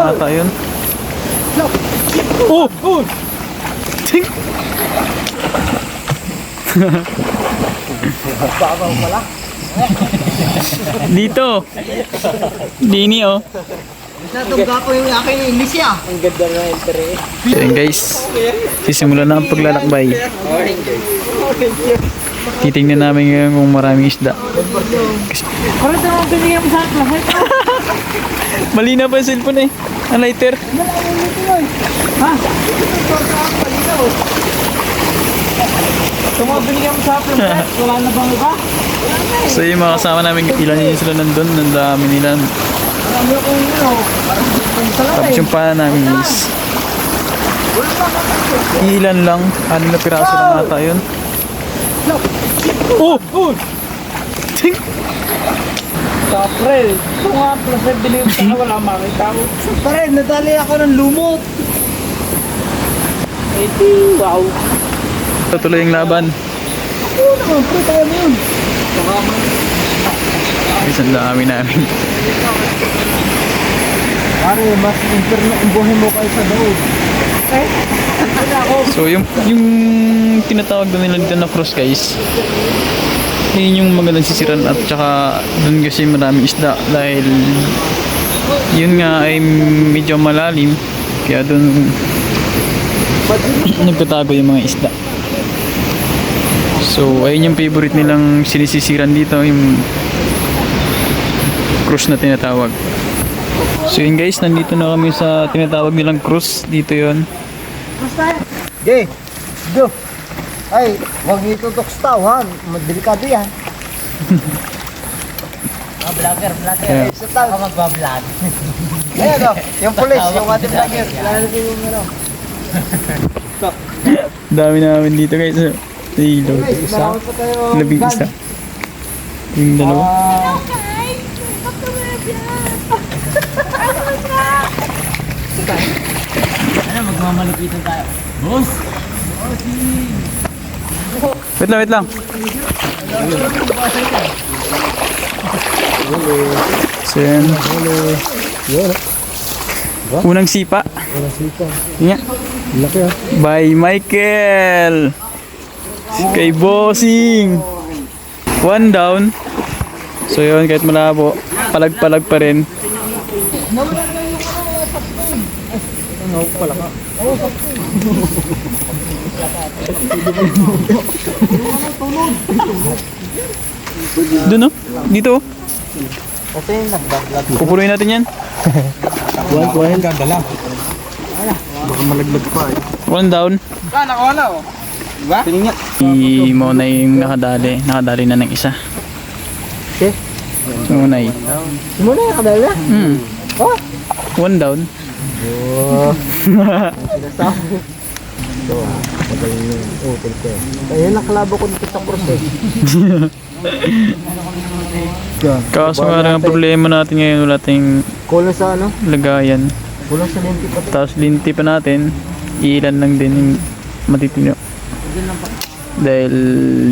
lang ata yun. Oh! Oh! Ting! Dito. Dini oh. Natungga po yung aking English ya. Ang ganda na enter eh. So yun guys, sisimula na ang paglalakbay. Titingnan namin ngayon kung maraming isda. Parang naman binigyan mo sa akin. Malina pa yung cellphone eh. Ang lighter. Ha? Ito mga binigyan mo sa akin. Wala na bang iba? So yung mga kasama namin, ilan yun sila nandun. Ang dami nila. Alam mo kung ano. Tapos yung pana namin guys. Ilan lang. 6 na piraso lang ata yun. Oh! Oh! Ting! Kapre. Ito nga plus na binigyan mo wala makita mo. Pare, nadali ako ng lumot. Wow. Tutuloy yung laban. Oo naman, pre, tayo mo yun. Guys, ang dami namin. Pare, mas internet ang buhay mo kayo sa daog. Eh? So yung tinatawag doon nila dito na cross guys, yun yung magandang sisiran at saka doon kasi maraming isda dahil yun nga ay medyo malalim kaya doon nagtatago yung mga isda. So ayun yung favorite nilang sinisisiran dito, yung cruise na tinatawag. So yun guys, nandito na kami sa tinatawag nilang cruise. Dito yun. Okay, go. Ay, huwag nito tukstaw ha. Delikado yan. Vlogger. Yeah. Sa tao. Magbablog. Ayan o, yung police, yung ating vlogger. Lalagay yung ano. Dami namin dito guys. Ilo. Marami pa tayo. Labing isa. Yung dalawa. Ano, magmamalipitan tayo. Boss! Wait lang. So yan. Unang sipa. Nga. Laki ah. By Michael. Kay Bossing. 1 down. So yun, kahit malabo, palag-palag pa rin. Doon no? Dito oh. Kasi nagbablog. Pupuloy natin yan. Kuhan gagala. Baka malaglag pa eh. 1 down. Nakuha na oh. Diba? Tingnan. Monay yung nakadali. Nakadali na ng isa. Okay. Monay. Muna yung kadal na. Oh. 1 down. Oh. Sinasabi. So, magaling yun. Oh, pulpe. Ayun ang kalabo ko dito sa cross eh. Kaso nga lang ang problema natin ngayon, wala tayong Kulang sa ano? lagayan. Kulang sa linti pa. Tapos linti pa natin, ilan lang din yung matitino. Dahil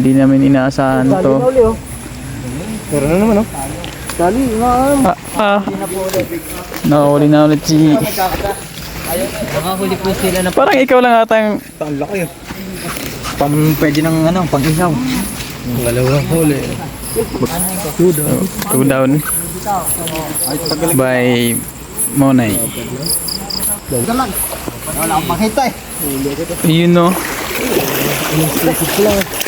di namin inaasahan Dali to. na uli oh. Pero na naman oh. Dali nga. Nakahuli na ulit si... Nakahuli po sila na Parang ikaw lang ata yung... Ang laki oh. Pwede ng ano, pang isaw. Dalawang huli. 2 down. By Monay. Dalag. Wala akong makita eh. Yun no.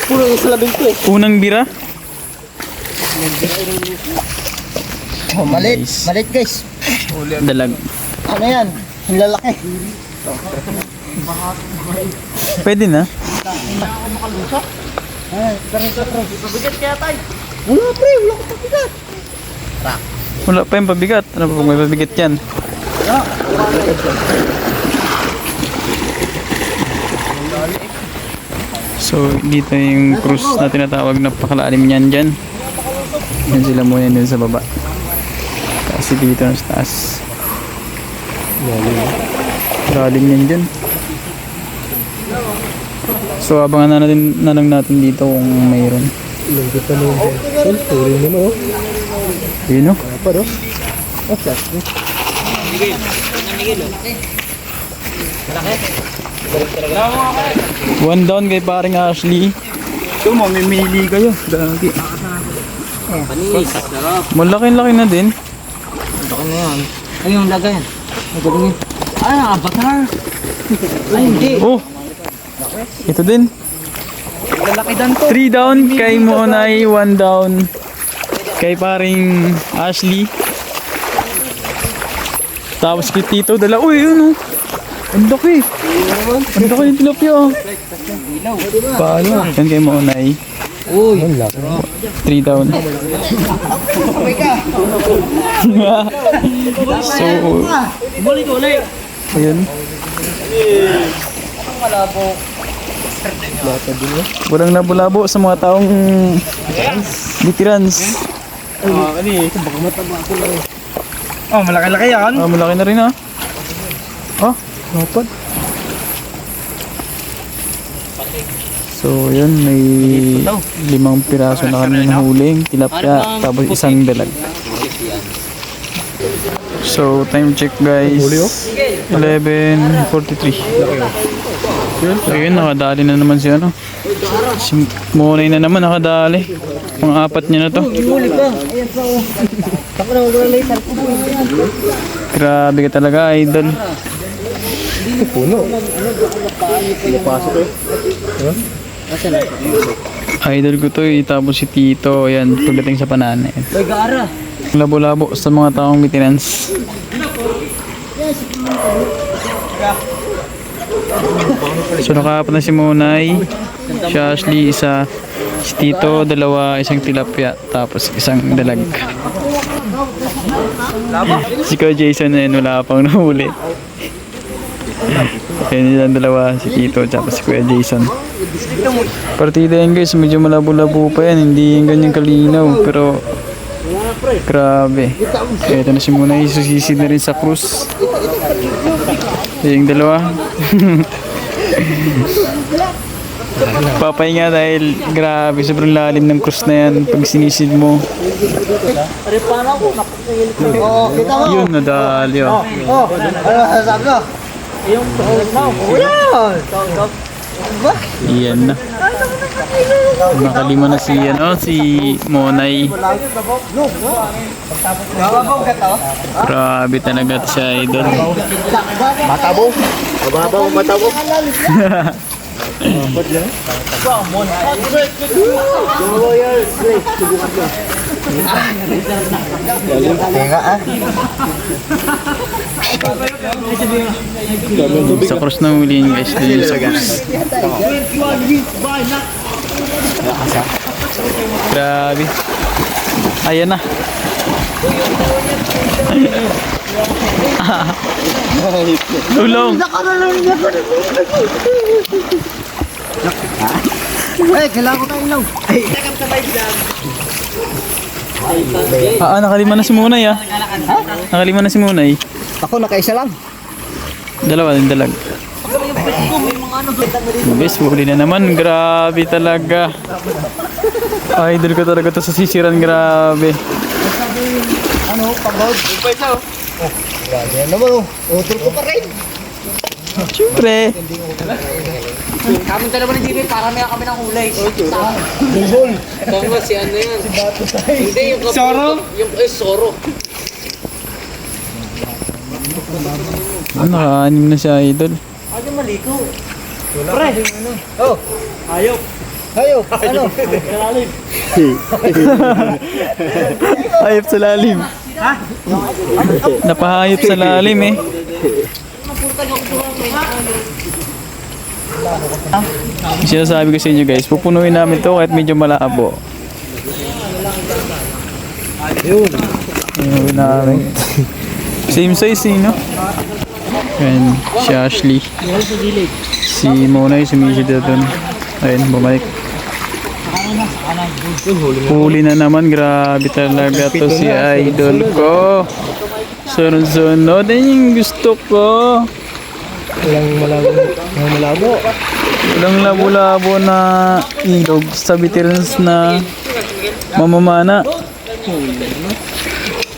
Puro yung sa labing ko eh. Unang bira. Oh, malit. Nice. Malit guys. Dalag. Ano yan? Ang lalaki. Pwede na. Ay, tara. Pabigat kaya tayo. Wala pre, wala ko pabigat. Wala pa yung pabigat. Ano pa may pabigat yan? So dito yung cruise na tinatawag na pakalalim niyan dyan. Yan sila muna dun sa baba. Kasi dito sa taas. Lalim yan dyan. So abangan na lang natin dito kung mayroon. Lungkot na naman siya. Puri naman oh. Yun o. Apa do? Oh, plastic. One down kay paring Ashley. Ito, mamimili kayo. Gagi. Malaki-laki na din. Baka na yan. Ay, yung lagay. Ang galing. Ay, avatar. Ay, hindi. Oh! Ito din. Lalaki dan to. 3 down kay Monay, 1 down kay paring Ashley. Tapos kay Tito, dala. Uy, yun oh. Ang laki. Ang laki yung tilapia. Paano? Yan kay Monay. Uy. 3 down. So, ayun. Walang labo-labo sa mga taong veterans. Oh, malaki-laki yan. Ah, malaki na rin ah. Ah, napad. So, yun, may 5 piraso na kami nahuling tilapia, tapos isang dalag. So, time check guys. 11:43. Ayun, nakadali na naman si ano. Si Monay na naman nakadali. Ang 4 niya na to. Grabe ka talaga, idol. Idol ko to eh. Tapos si Tito, ayan, pagdating sa panana. Labo-labo sa mga taong maintenance. So nakaapat na si Monay, si Ashley, isa, si Tito, 2, isang tilapia, tapos isang dalag. Si Kuya Jason na yun, wala pang nahuli. Yan yung 2, si Tito, tapos si Kuya Jason. Partida yan guys, medyo malabo-labo pa yan, hindi yung ganyan kalinaw, pero grabe. Ito na si Monay, susisid na rin sa cruise. Yung 2. Papahinga dahil grabe, sobrang lalim ng cruise na yan pag sinisid mo. Yun, nadali oh. Iyan na. Nakalima na si, si Monay. Grabe talaga siya, idol. Matabo. Mababaw, matabo. Tenga ah. Sa cross na huli yun guys, dun sa cross. Grabe. Ayan na. Tulong. Ay, kailangan ko na ilaw. Nakalima na si Munay ah. Nakalima na si Munay. Ako, nakaisa lang. 2 din dalag. Guys, huli na naman. Grabe talaga. Idol ko talaga to sa sisiran. Grabe. Ano, pagod? Grabe yan naman oh. Utol ko pa rin. Siyempre. Kami dalawa ni Jimmy, para may kami ng kulay. Baseball. Tama si ano yan. Si Bato tayo. Hindi, yung Soro? Yung Soro. Naka-anim na si Idol. Ano maliko? Pre! Oh! Ayok! Hayop, ano? Hayop sa lalim. Ha? Napahayop sa lalim eh. Sinasabi ko sa inyo guys, pupunuin namin to kahit medyo malabo. Yun. Pupunuin namin. Same size eh, no? Ayan, si Ashley. Si Monay, sumisid na dun. Ayun, bumalik. Huli na naman, grabe talaga to si Idol ko. Sunod-sunod, yan yung gusto ko. Walang malabo. Walang labo-labo na ilog sa veterans na mamamana.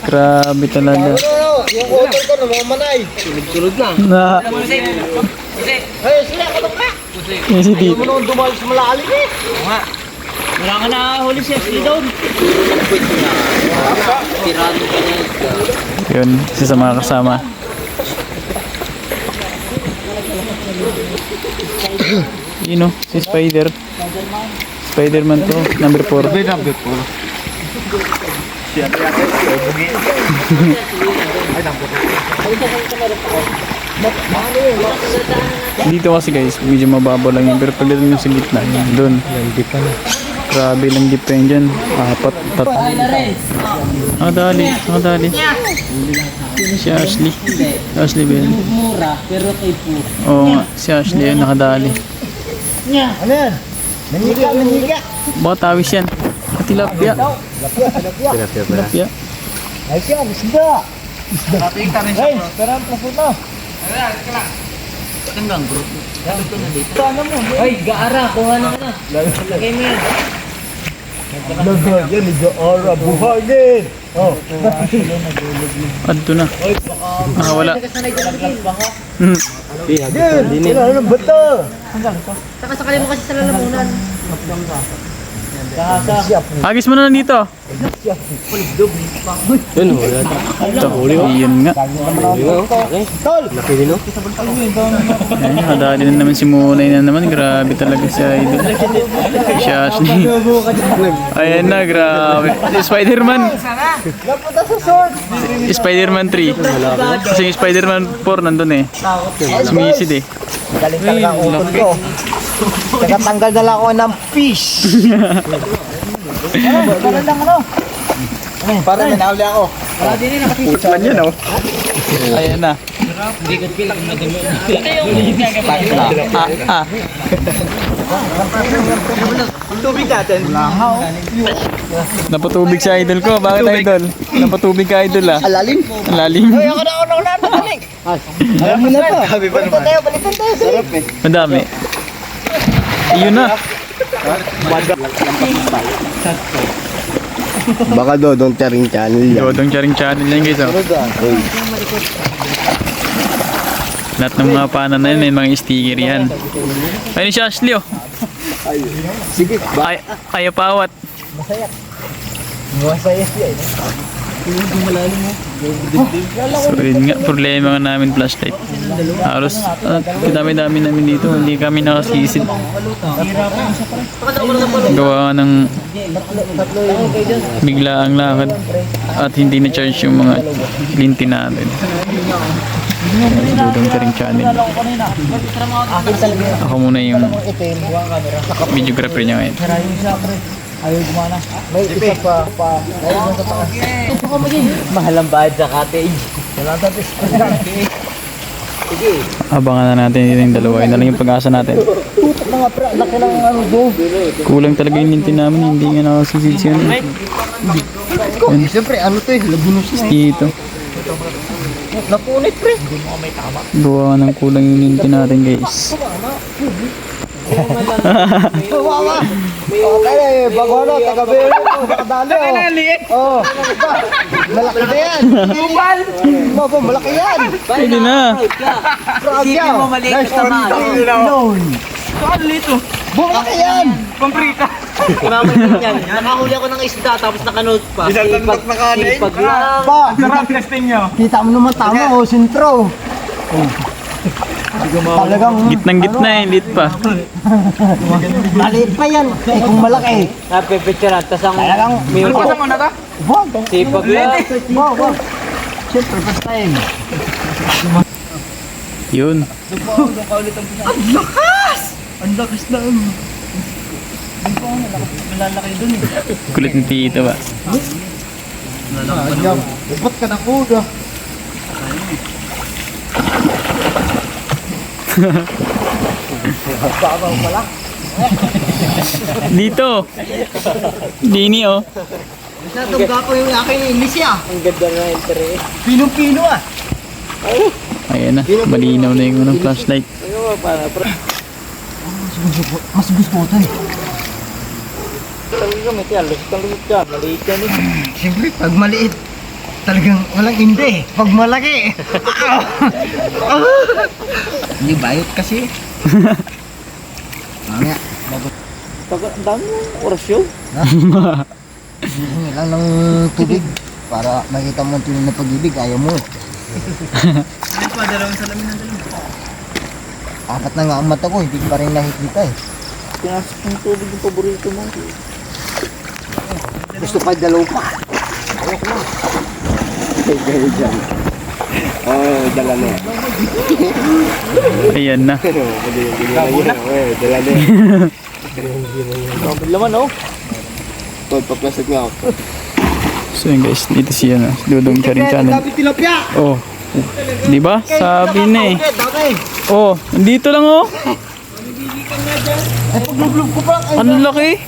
Grabe talaga. yung utol ko namamanay. Tulog-tulog na. Na, Ay, sila ka ka. yung si Hindi Tito. mo naman dumalis sa malalim eh. Oo nga. Wala ka na huli siya doon. Tirado ka na isda. Yun, isa sa mga kasama. Yun o, si Spider. Spider-Man to, number 4. Number 4. Dito kasi guys, medyo mababaw lang yun. Pero pagdating yung sa gitna, doon. Hindi pa na. Grabe lang deep pa yun dyan. Apat, nakadali, nakadali. Si Ashley. Ashley ba yun? Mura, pero kay po. Oo nga, si Ashley yun, nakadali. Ano yan? Nanyiga. Baka tawis yan. Tilapia. Tilapia. Ay siya, isda. Hey, pero ang plaso na. Hanggang bro. Ay, gaara, kuha na ka na. Lagay mo yan. Laga, yan, Ora, buhagin. Oh. Adto na. Nakawala. Hmm. Yan, wala ng bata. Saka sakali mo kasi sa lalamunan. Agis mo na dito. Ito, yun nga. Tol! Laki din, no? Ayun, nakadali na naman si Munay na naman. Grabe talaga si Idol. Si Ashley. Ayan na, grabe. Spider-Man. Napunta sa sword. Spider-Man 3. Kasi yung Spider-Man 4 nandun eh. Sumisid eh. Galing talaga ang utol ko. Nakatanggal na lang ako ng fish. Para lang ano? Para may nahuli ako. Putman yan oh. Ayan na. Ah. Tubig natin. Napatubig si Idol ko. Bakit Idol? Napatubig ka Idol ah. Alalim. Alalim. Ako na balik. Alam mo na pa. Balikan tayo. Sarap eh. Madami. Iyon na. Baka Dodong Charing Channel yan. Dodong Charing Channel yan guys oh. Lahat ng mga panan na yun, may mga sticker yan. Ayun si Ashley oh. Sige. Ayaw pawat. Masaya siya eh. So yun nga, problema nga namin flashlight. Halos, dami-dami namin dito, hindi kami nakasisid. Gawa ng bigla ang lakad at hindi na-charge yung mga linti natin. Dudong Charing Channel. Ako muna yung videographer niya ngayon. Ayaw gumana. May isa pa. Ayaw mo sa taas. Mahal ang bayad sa cottage. Wala tapos. Abangan na natin dito yung dalawa. Yun na lang yung pag-asa natin. Tutok na nga pra. Laki ng ano do. Kulang talaga yung linti namin. Hindi nga nakasisid siya. Siyempre ano to eh. Lagunos na eh. Dito. Napunit pre. Gawa ng kulang yung linti natin guys. Wawa. Okay, bago ano, taga-bero ko, nakadali oh. Oh, malaki na yan. Bubal. Malaki yan. Pwede na. Pragya. mo maliit na tama. Saan lito? Malaki yan. Mamaliit yan. Nakahuli ako ng isda tapos nakanood pa. Isang tandak na kanin. Pa, kita mo naman tama oh, sintro. Talagang Gitnang-gitna eh, lit pa. maliit pa yan. Eh, kung malaki. Napipicturean. Tapos ang Talagang mail ko. Wag. Sipag lang. Wag. Siyempre, first time. Yun. Ang lakas na ano. Kulit ng tito ba? Ba't ka na kuda? Dito. Dini oh. Natungga ko yung aking inisya. Ang ganda na interest. Pinong-pino ah. Ayan na. Malinaw na yung unang flashlight. Mas gusto ko ito eh. Talaga may tiyan. Lusot ka. Maliit yan eh. Siyempre, pag maliit, talagang walang hindi. Pag malaki. Hindi bayot kasi. Mamaya. Ang dami ng orasyon. Hingi lang ng tubig para makita mo ang tunay na pag-ibig. Ayaw mo. Apat na nga ang mata ko, hindi ko pa rin nakikita eh. Pinasok ng tubig yung paborito mo. Gusto pa dalaw pa. Oh, dala na. Ayan na. Dala na. Laman oh. Pagpaplastic nga ako. So yun guys, dito siya na. Dudong Charing Channel. Sabi tilapia! Oh. Di ba? Sabi na eh. Okay. Oh, dito lang oh. Ay, paglublog ko pa. Ay, Ang laki.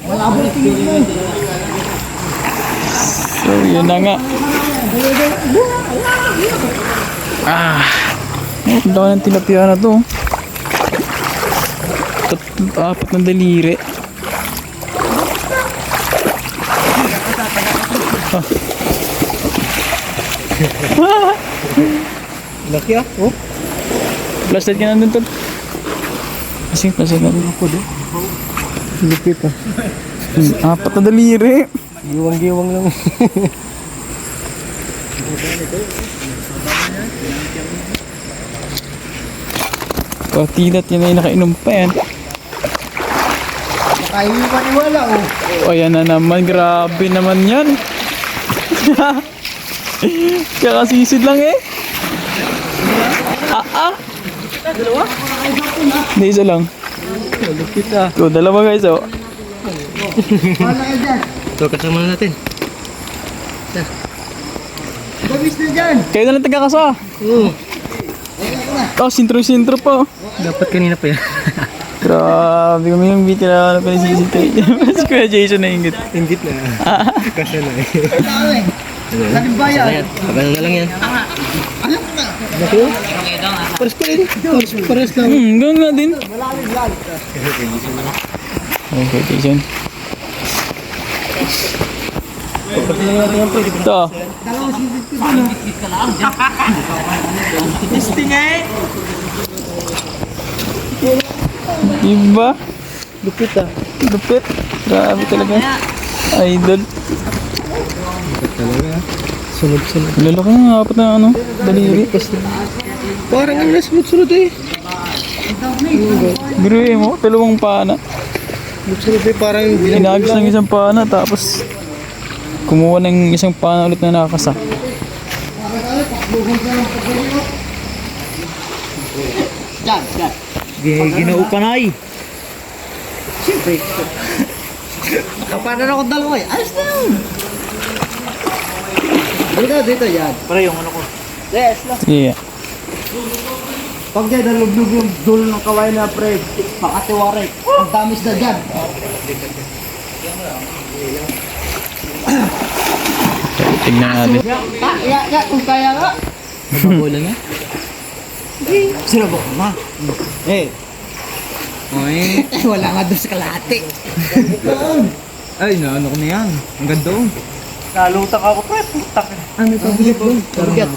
malabo yung tingin mo. So yun na nga. Ah. Ang dami ng tilapia na to. Apat na daliri. Laki ah. Oh. Flashlight ka nandun tol. Kasi flashlight nandun. Lupit ah. Apat na daliri. Giwang-giwang lang. Patilat yan ay nakainom pa yan. Kaya yung paniwala oh. O yan na naman. Grabe naman yan. Kaya kasisid lang eh. Dalawa? Hindi, isa lang. So, dalawa guys oh. Wala ka dyan. Ito, kasama na natin. Gabis na dyan. Kayo na lang tagakasa. Oh, sintro-sintro pa oh. Dapat kanina pa yan. Grabe kami yung beat na pinasisintay. Si Kuya Jason na ingit. Ingit na. Kasi na eh. Laking bayan. Habang na lang yan. Pares pa rin. Pares lang. Gano'n nga din. Okay, Jason. Ito. Iba? Lupit ah. Lupit. Grabe talaga. Idol. Talaga. Sunod-sunod. Lalaki nga, apat na ano, daliri. Parang ang nasunod-sunod eh. Biruin mo, dalawang pana. Sunod eh, parang Inagis ng isang pana, tapos kumuha ng isang pana ulit na nakakasa. ginao ka na eh. Siyempre. Kapanan ako dalawa eh. Ayos na yun. Dito yan. Para yung ano ko. Yes lang. Yeah. Pag dyan, nalublog yung dulo ng kaway na pre. Pakatiwarik. Ang damis na dyan. Tignan natin. Kung kaya nga. Mababaw lang yan. Sinabok mo. Eh. Oy. Wala nga doon sa kalahati. Ay, naano ko na yan. Ang ganda oh. Nalutak ako pre. Putak. Ano ito? Bigat doon. Bigat.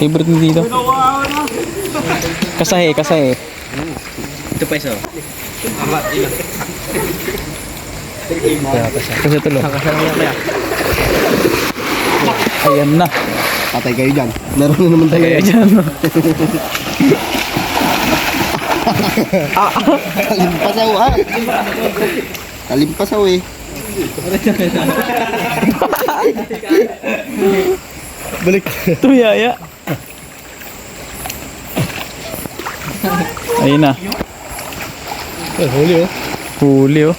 Favorite mo dito? Kasahe, kasahe. Ito pa isa oh. Aba, ilan. Kasi tulo. Kakasama niya kaya. Ayan na. Patay kayo dyan. Meron na naman tayo. Kaya dyan. Kalimpasaw ha. Kalimpasaw eh. Balik. Tuyaya. Ayun na. Huli oh. Huli oh.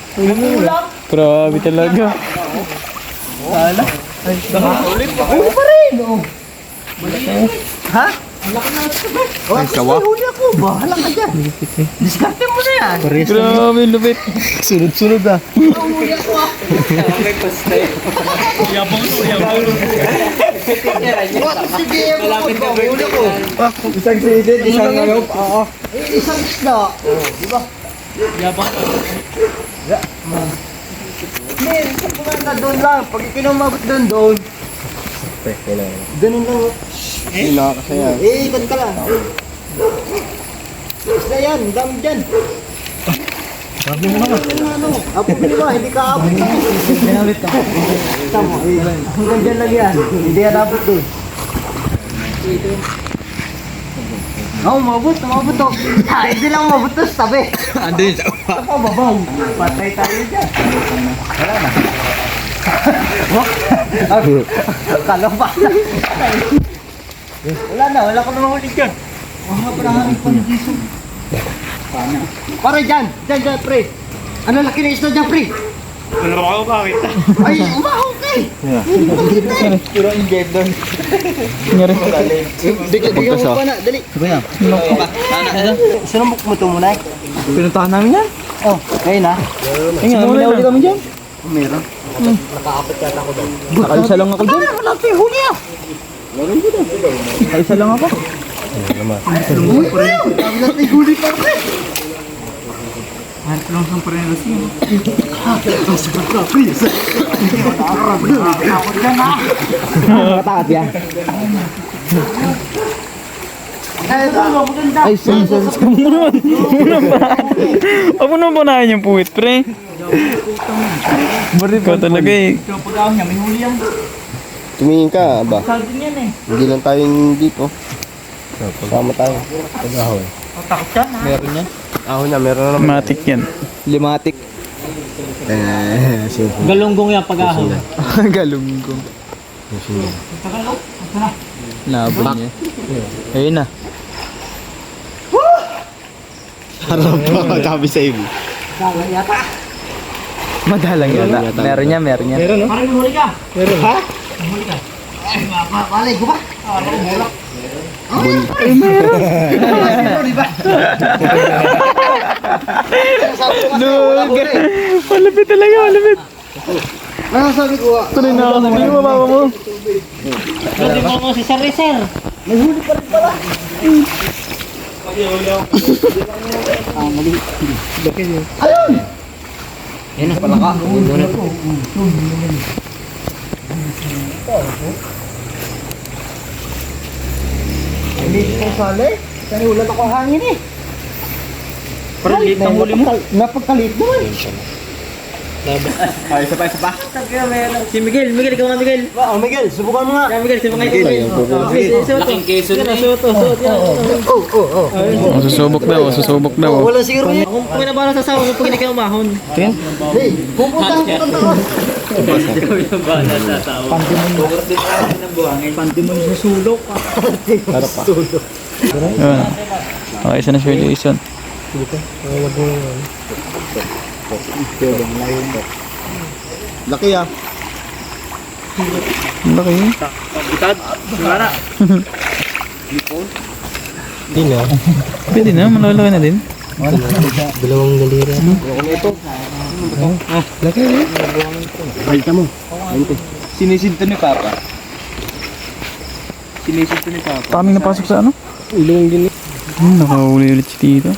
Grabe talaga. Ay, sawa. Huli ako. Bahala ka dyan. Diskarte mo na yan. Pares lang. Grabe, lupit. Sunod-sunod ah. Huli ako ah. Sige, huli ako. Isang sidit, isang ano. Oo. Isang isda. Di ba? Hindi, sa pumanda doon lang. Pag ikinumabot doon. Ganun lang. Hindi nakakasaya. Ikot ka lang. Isda yan, ang dami dyan. Sabi mo naman. Apo ba, hindi ka abot na. Pinawit ka. Tama, hanggang dyan lang yan. Hindi yan abot doon. Umabot to. Hindi lang umabot to sa tabi. Ando yun sa upa. Ako, babaw. Patay tayo dyan. Wala na. Kala ba? Wala ko namang ulit dyan. Parahanin pa ni Jesus. Pare dyan, pre. Ano laki na isda dyan, pre? Ano ako bakit? Ay, umahaw ka eh. Puro inggit doon. Nangyari. Bigyan mo pa na, dali. Sinumok mo ito muna eh. Pinuntahan namin yan. Oh, kayo na. Uli kami dyan. Meron. Nakaisa lang ako dyan. Wala pa yung huli ah. Nakaisa lang ako. Uy, wala pa yung huli pa ako eh. Nakatakot yan. Ay, senses ka muna. Ako na bunahin yung puwit, pre. Ikaw talaga eh. Tumingin ka, ba? Hindi lang tayong dito. Sama tayo. Pag-ahoy. Meron yan. Ahon na, meron na naman. Matik yan. Limatic. Sige. Galunggong yan pag-ahon. Galunggong. Labon niya. Ayun na. Harap pa, sabi sa ibo. Madalang yata. Meron niya. Meron, no? Parang huli ka. Meron. Ha? Palay ko ba? Lugar. Malapit talaga, malapit. Ano sabi ko ah? Tuloy na ako. Hindi mo mababa mo. Hindi mo ako si Sir Rizal. Yan na, palaka. Hindi ko sali. Kani ulan ako hangin eh. Parang liit ng huli mo. Napagkalit naman. Ay, isa pa. Si Miguel, ikaw nga Miguel. Oh, Miguel, subukan mo nga. Yan Miguel, si mga ito. Laking keso na eh. Susubok daw. Wala siguro yan. Kung pinabara sa sawa, pag hindi kayo umahon. Hey, pupunta ko kanta ko. Pantimon sa sulok. Yun. Okay, isa na siya Jason. Laki ah. Ang laki yun. Bitad, wala. Hindi na. Pwede na, malalaki na din. Dalawang daliri. Laki eh. Balita mo. Sinisinto ni Papa. Taming napasok sa ano? Ilong din. Nakahuli ulit si Tito.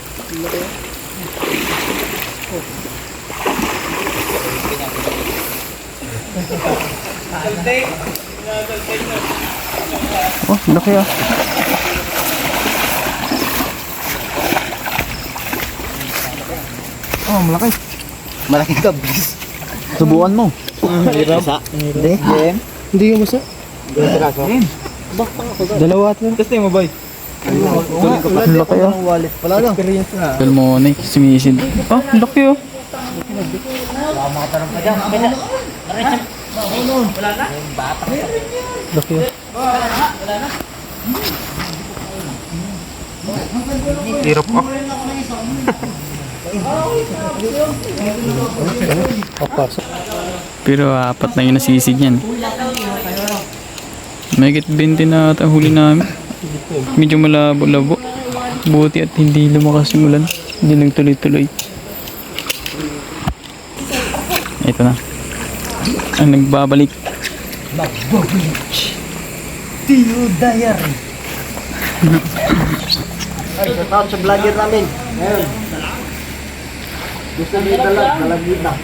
Oh, laki ah. Oh, malaki. Malaking kabis. Subukan mo. Isa. Hindi. Hindi yung masa. Dalawa at lang. Testing mo, boy. Ang laki ah. Wallet pala lang. Salmonic, simisid. Oh, laki oh. Laki oh. Hirap ah. Pero apat na yun nasisid niyan. May 20 na ata huli namin. Medyo malabo-labo. Buti at hindi lumakas yung ulan. Hindi nagtuloy-tuloy. Ito na. Ang nagbabalik. Tio Diary. Ay, sa tao sa vlogger namin. Ngayon. Gusto nyo dalag na.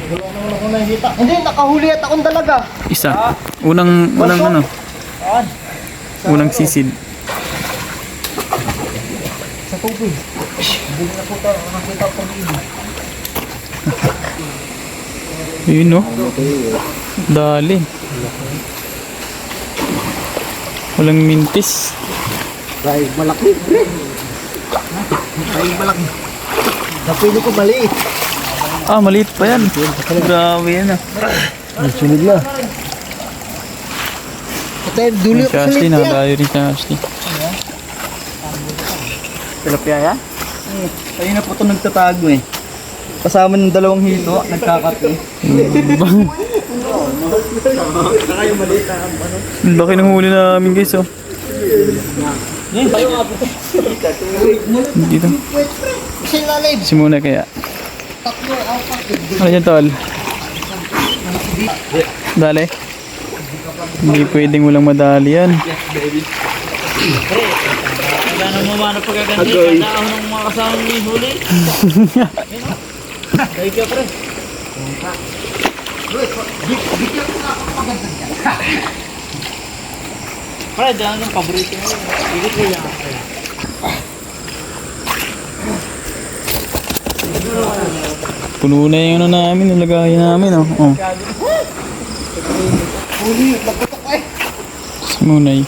Wala naman ako nakikita. Hindi, nakahuli at akong dalaga. Isa. Unang ano. Unang sisid. Sa tubig. Hindi na po tayo nakita pag Yun no. Dali. Walang mintis. Dahil malaki. Dahil malaki. Napili ko maliit. Ah, maliit pa yan. Grabe yan ah. Sunod na. Ito yung duli Si ako sa Ashley, liit yan. nakadayo rin si Ashley. Tilapia yan? Ayun na po ito nagtatago eh. Kasama ng dalawang hito, nagkakape. Ang laki ng huli namin guys oh. Dito. Isa yung lalim. Si muna kaya. Tatlo, apat. Ano yan tol? Dali. Hindi pwedeng walang madali yan. Wala nang mamano pagkaganti. Kada ako ng mga kasama ni huli. Kaya ka pre. Pre, dyan ang paborito mo. Bigit ko yan. Puno na yung ano namin, nilagayan namin oh. Oh. Si Munay.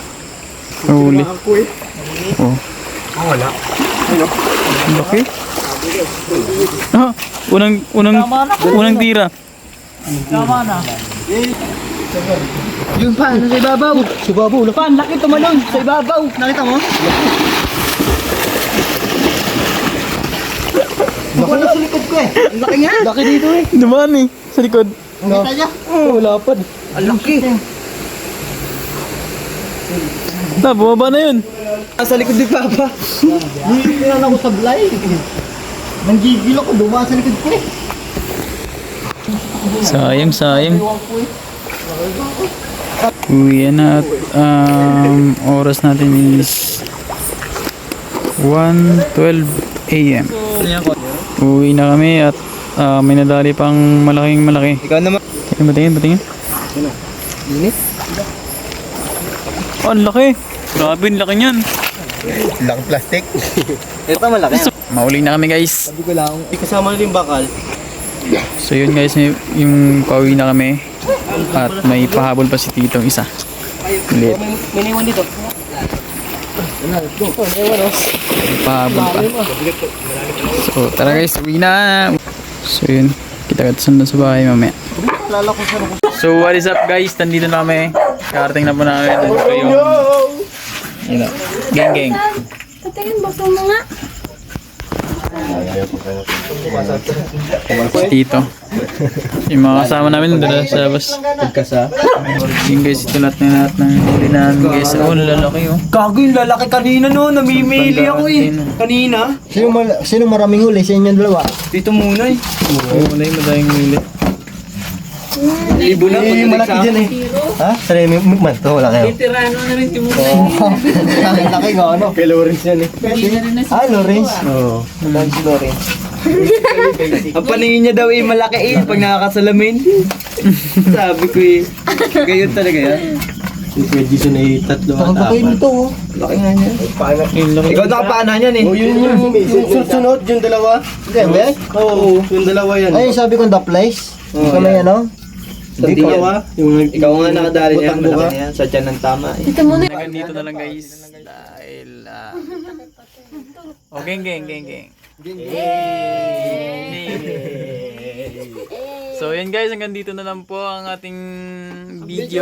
Huli. Oh. Wala. Ang laki. Ah, unang tira. Tama na. Yun pa, nasa ibabaw. Sa ibabaw, pan, laki tumalon. Sa ibabaw, nakita mo? Laki na sa likod ko eh. Ang laki nga. Laki dito eh. Dumaan eh, sa likod. Nakita niya? Oh, lapad. Ang laki. Na, bumaba na yun. Nasa likod ni Papa. Hindi na ako sablay. Nanggigil ako, dumaan sa likod ko eh. Sayang. Uwi na at oras natin is 1:12 AM. Uwi na kami at may nadali pang malaki. Ikaw naman. Batingin. Init? Oh, ang laki. Grabe, ang laki niyan. Lang plastic. Ito malaki. Mauli na kami guys. Sabi ko lang, kasama na yung bakal. So yun guys, yung pauwi na kami. At may pahabol pa si Titong isa. Ulit. May naiwan dito. May pahabol pa. So tara guys, uwi na. So yun, kita-kita sa bahay mamaya. So what is up guys, nandito na kami. Karating na po namin. Nandito yung yun, geng. Patingin ba po mga? Si Tito. Yung mga kasama namin doon sa labas. Pagkasa. Yung guys, ito lahat ng huli namin guys. Oh, lalaki oh. Gago yung lalaki kanina no, namimili ako eh. Kanina. Sino maraming huli sa inyong dalawa? Dito muna eh. Oo, na yung madayang huli. Ibo na pag malaki dyan eh. Ha? Sarili man, ito wala kayo. Tirano na rin tumunan. Laki nga ano? Kay Lawrence yan eh. Ah, Lawrence? Oo. Wala si Lawrence. Ang paningin niya daw eh malaki eh pag nakakasalamin. Sabi ko eh. Gayon talaga yan. Yung pwede siya na tatlo Ang laki nito oh. Laki nga niya. Yung laki. Ikaw nakapaanan yan eh. Oh, yung sunod, yung dalawa. Hindi, Oo, yung dalawa yan. ay sabi ko the place. Oo, Sa may ano? Hindi dalawa. Yung Ikaw nga nakadali niya. Butang buka. Malaki na yan. Sa tiyan ng tama eh. Dito muna. Hanggang dito na lang guys. Dahil oh, geng. So yun guys, hanggang dito na lang po ang ating video.